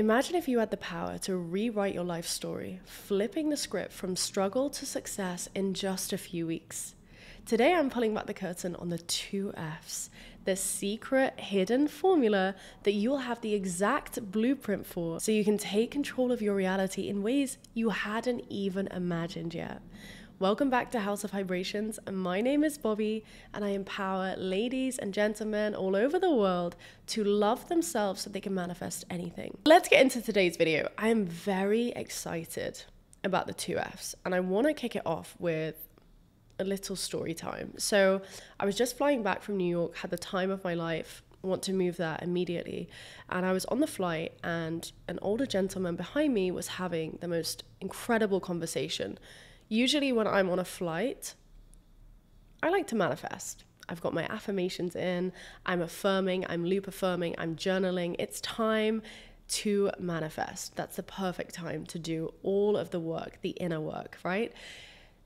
Imagine if you had the power to rewrite your life story, flipping the script from struggle to success in just a few weeks. Today I'm pulling back the curtain on the 2 Fs, the secret hidden formula that you'll have the exact blueprint for so you can take control of your reality in ways you hadn't even imagined yet. Welcome back to House of Vibrations. My name is Bobbie and I empower ladies and gentlemen all over the world to love themselves so they can manifest anything. Let's get into today's video. I am very excited about the 2 Fs and I want to kick it off with a little story time. So I was just flying back from New York, had the time of my life, want to move there immediately. And I was on the flight and an older gentleman behind me was having the most incredible conversation. Usually when I'm on a flight, I like to manifest. I've got my affirmations in, I'm affirming, I'm loop affirming, I'm journaling. It's time to manifest. That's the perfect time to do all of the work, the inner work, right?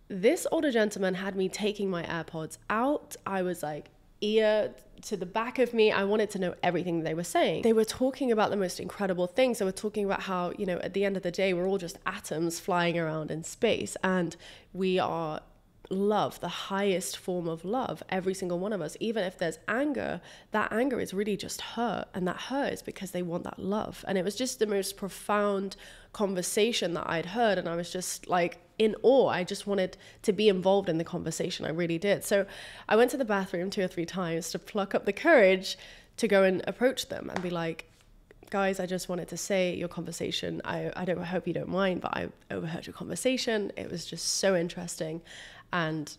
This older gentleman had me taking my AirPods out. I was like ear to the back of me. I wanted to know everything they were saying. They were talking about the most incredible things. They were talking about how, at the end of the day, we're all just atoms flying around in space and we are love, the highest form of love, every single one of us. Even if there's anger, that anger is really just hurt, and that hurt is because they want that love. And it was just the most profound conversation that I'd heard, and I was just like in awe. I just wanted to be involved in the conversation. I really did. So I went to the bathroom 2 or 3 times to pluck up the courage to go and approach them and be like, guys, I just wanted to say your conversation, I hope you don't mind, but I overheard your conversation. It was just so interesting and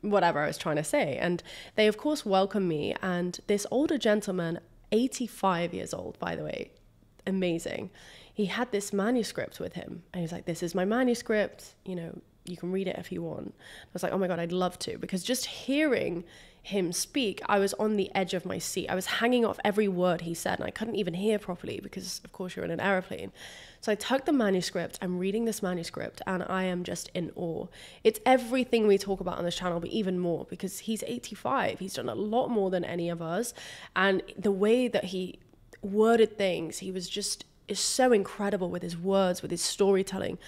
whatever I was trying to say. And they, of course, welcomed me. And this older gentleman, 85 years old, by the way, amazing. He had this manuscript with him. And he's like, this is my manuscript. You can read it if you want. I was like, oh my God, I'd love to. Because just hearing him speak, I was on the edge of my seat. I was hanging off every word he said, and I couldn't even hear properly because, of course, you're in an airplane. So I took the manuscript, I'm reading this manuscript, and I am just in awe. It's everything we talk about on this channel, but even more, because he's 85. He's done a lot more than any of us. And the way that he worded things, he was just is so incredible with his words, with his storytelling.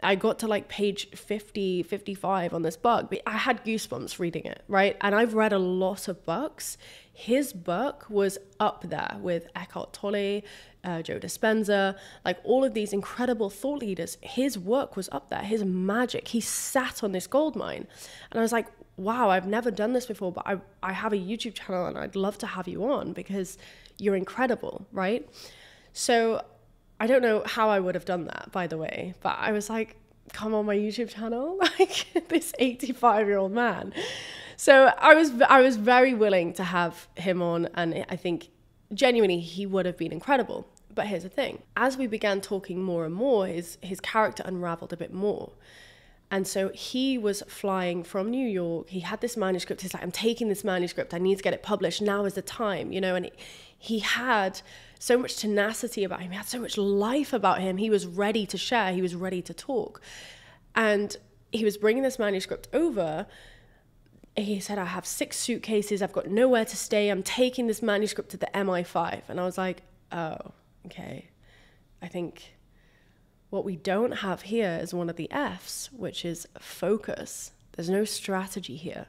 I got to like page 50, 55 on this book, but I had goosebumps reading it, right? And I've read a lot of books. His book was up there with Eckhart Tolle, Joe Dispenza, like all of these incredible thought leaders. His work was up there, his magic. He sat on this gold mine. And I was like, wow, I've never done this before, but I have a YouTube channel and I'd love to have you on because you're incredible, right? So I don't know how I would have done that, by the way, but I was like, come on my YouTube channel, like this 85-year-old man. So I was very willing to have him on, and I think genuinely he would have been incredible. But here's the thing, as we began talking more and more, his character unraveled a bit more. And so he was flying from New York. He had this manuscript. He's like, I'm taking this manuscript. I need to get it published. Now is the time, and he had so much tenacity about him. He had so much life about him. He was ready to share. He was ready to talk. And he was bringing this manuscript over. He said, I have 6 suitcases. I've got nowhere to stay. I'm taking this manuscript to the MI5. And I was like, oh, okay. I think what we don't have here is one of the Fs, which is focus. There's no strategy here.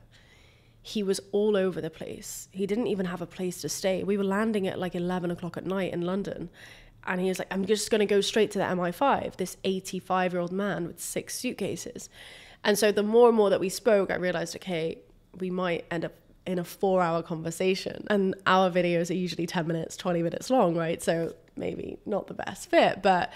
He was all over the place. He didn't even have a place to stay. We were landing at like 11 o'clock at night in London. And he was like, I'm just going to go straight to the MI5, this 85-year-old man with 6 suitcases. And so the more and more that we spoke, I realized, okay, we might end up in a 4-hour conversation. And our videos are usually 10 minutes, 20 minutes long, right? So maybe not the best fit, but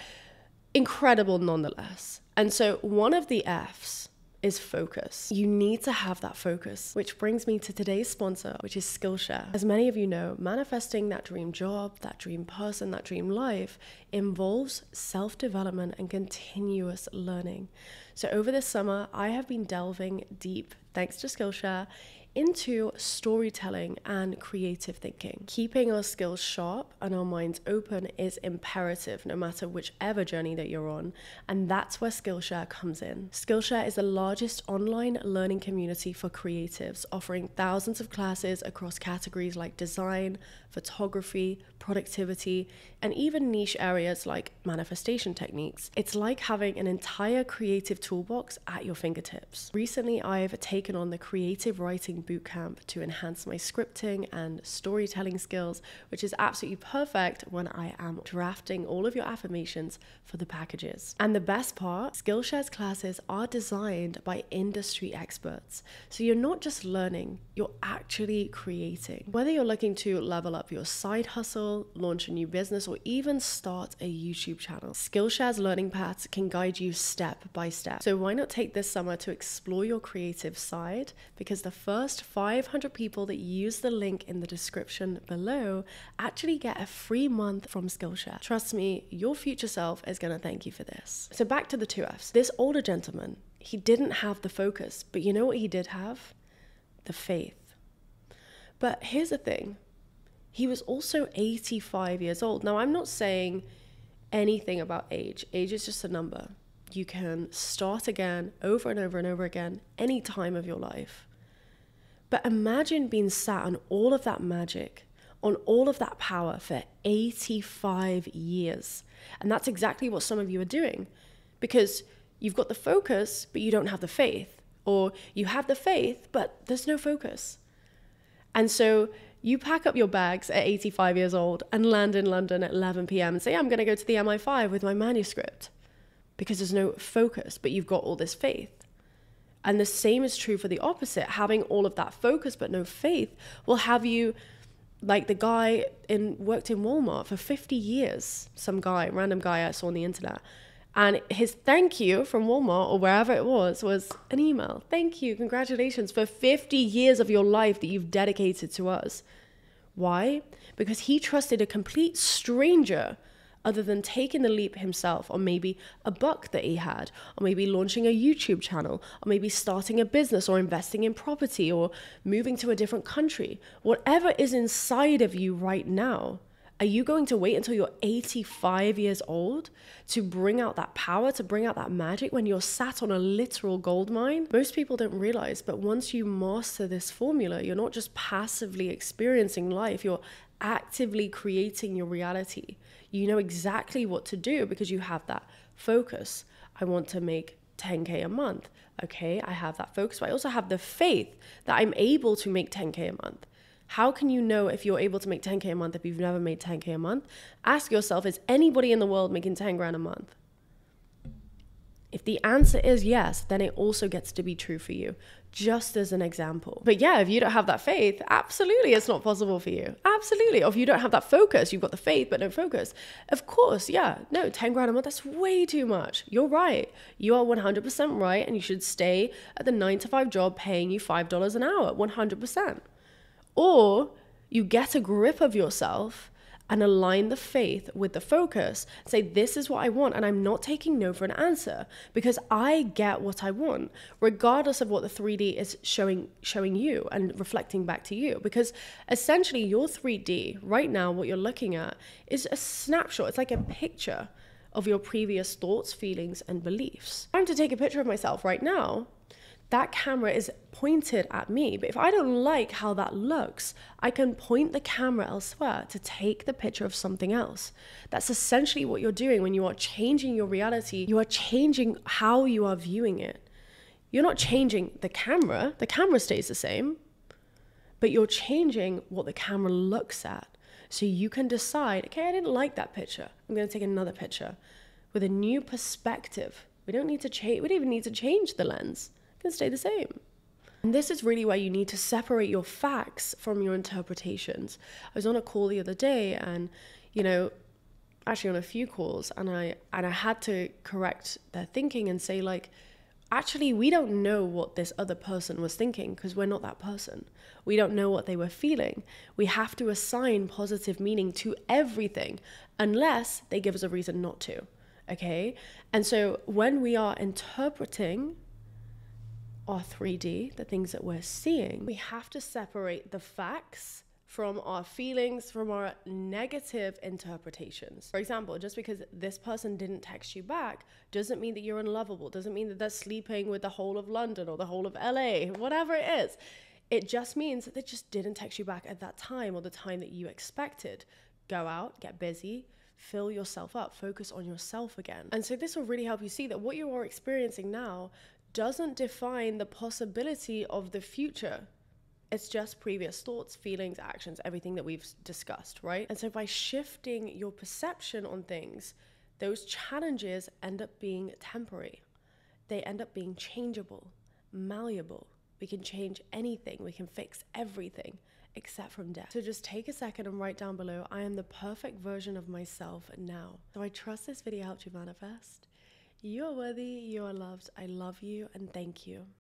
incredible nonetheless. And so one of the Fs is focus. You need to have that focus, which brings me to today's sponsor, which is Skillshare. As many of you know, manifesting that dream job, that dream person, that dream life involves self-development and continuous learning. So over this summer, I have been delving deep, thanks to Skillshare, into storytelling and creative thinking. Keeping our skills sharp and our minds open is imperative no matter whichever journey that you're on, and that's where Skillshare comes in. Skillshare is the largest online learning community for creatives, offering thousands of classes across categories like design, photography, productivity, and even niche areas like manifestation techniques. It's like having an entire creative toolbox at your fingertips. Recently, I've taken on the creative writing bootcamp to enhance my scripting and storytelling skills, which is absolutely perfect when I am drafting all of your affirmations for the packages. And the best part, Skillshare's classes are designed by industry experts. So you're not just learning, you're actually creating. Whether you're looking to level up your side hustle, launch a new business, or even start a YouTube channel, Skillshare's learning paths can guide you step by step. So why not take this summer to explore your creative side? Because the first 500 people that use the link in the description below actually get a free month from Skillshare. Trust me, your future self is going to thank you for this. So back to the 2Fs. This older gentleman, he didn't have the focus, but you know what he did have? The faith. But here's the thing. He was also 85 years old. Now, I'm not saying anything about age. Age is just a number. You can start again over and over and over again any time of your life. But imagine being sat on all of that magic, on all of that power for 85 years. And that's exactly what some of you are doing, because you've got the focus, but you don't have the faith, or you have the faith, but there's no focus. And so you pack up your bags at 85 years old and land in London at 11 p.m. and say, I'm going to go to the MI5 with my manuscript, because there's no focus, but you've got all this faith. And the same is true for the opposite. Having all of that focus but no faith will have you like the guy worked in Walmart for 50 years. Some guy, random guy I saw on the internet. And his thank you from Walmart or wherever it was an email. Thank you, congratulations for 50 years of your life that you've dedicated to us. Why? Because he trusted a complete stranger other than taking the leap himself on maybe a buck that he had, or maybe launching a YouTube channel, or maybe starting a business or investing in property or moving to a different country. Whatever is inside of you right now, are you going to wait until you're 85 years old to bring out that power, to bring out that magic when you're sat on a literal gold mine? Most people don't realize, but once you master this formula, you're not just passively experiencing life, you're actively creating your reality. You know exactly what to do because you have that focus. I want to make 10K a month. Okay, I have that focus, but I also have the faith that I'm able to make 10K a month. How can you know if you're able to make 10K a month if you've never made 10K a month? Ask yourself, is anybody in the world making 10 grand a month? If the answer is yes, then it also gets to be true for you, just as an example. But yeah, if you don't have that faith, absolutely it's not possible for you. Absolutely. Or if you don't have that focus, you've got the faith but no focus. Of course, yeah, no, 10 grand a month, that's way too much. You're right. You are 100% right, and you should stay at the 9-to-5 job paying you $5 an hour, 100%. Or you get a grip of yourself and align the faith with the focus. Say, this is what I want, and I'm not taking no for an answer because I get what I want, regardless of what the 3D is showing you and reflecting back to you. Because essentially your 3D right now, what you're looking at is a snapshot. It's like a picture of your previous thoughts, feelings, and beliefs. I'm to take a picture of myself right now. That camera is pointed at me, but if I don't like how that looks, I can point the camera elsewhere to take the picture of something else. That's essentially what you're doing when you are changing your reality. You are changing how you are viewing it. You're not changing the camera stays the same, but you're changing what the camera looks at. So you can decide, okay, I didn't like that picture. I'm going to take another picture with a new perspective. We don't even need to change the lens. Can stay the same. And this is really where you need to separate your facts from your interpretations. I was on a call the other day, and actually on a few calls, and I had to correct their thinking and say, like, actually we don't know what this other person was thinking because we're not that person. We don't know what they were feeling. We have to assign positive meaning to everything unless they give us a reason not to. Okay? And so when we are interpreting our 3D, the things that we're seeing, we have to separate the facts from our feelings, from our negative interpretations. For example, just because this person didn't text you back doesn't mean that you're unlovable, doesn't mean that they're sleeping with the whole of London or the whole of LA, whatever it is. It just means that they just didn't text you back at that time or the time that you expected. Go out, get busy, fill yourself up, focus on yourself again. And so this will really help you see that what you are experiencing now doesn't define the possibility of the future. It's just previous thoughts, feelings, actions, everything that we've discussed, right? And so by shifting your perception on things, those challenges end up being temporary. They end up being changeable, malleable. We can change anything. We can fix everything except from death. So just take a second and write down below, I am the perfect version of myself now. So I trust this video helped you manifest. You are worthy, you are loved, I love you, and thank you.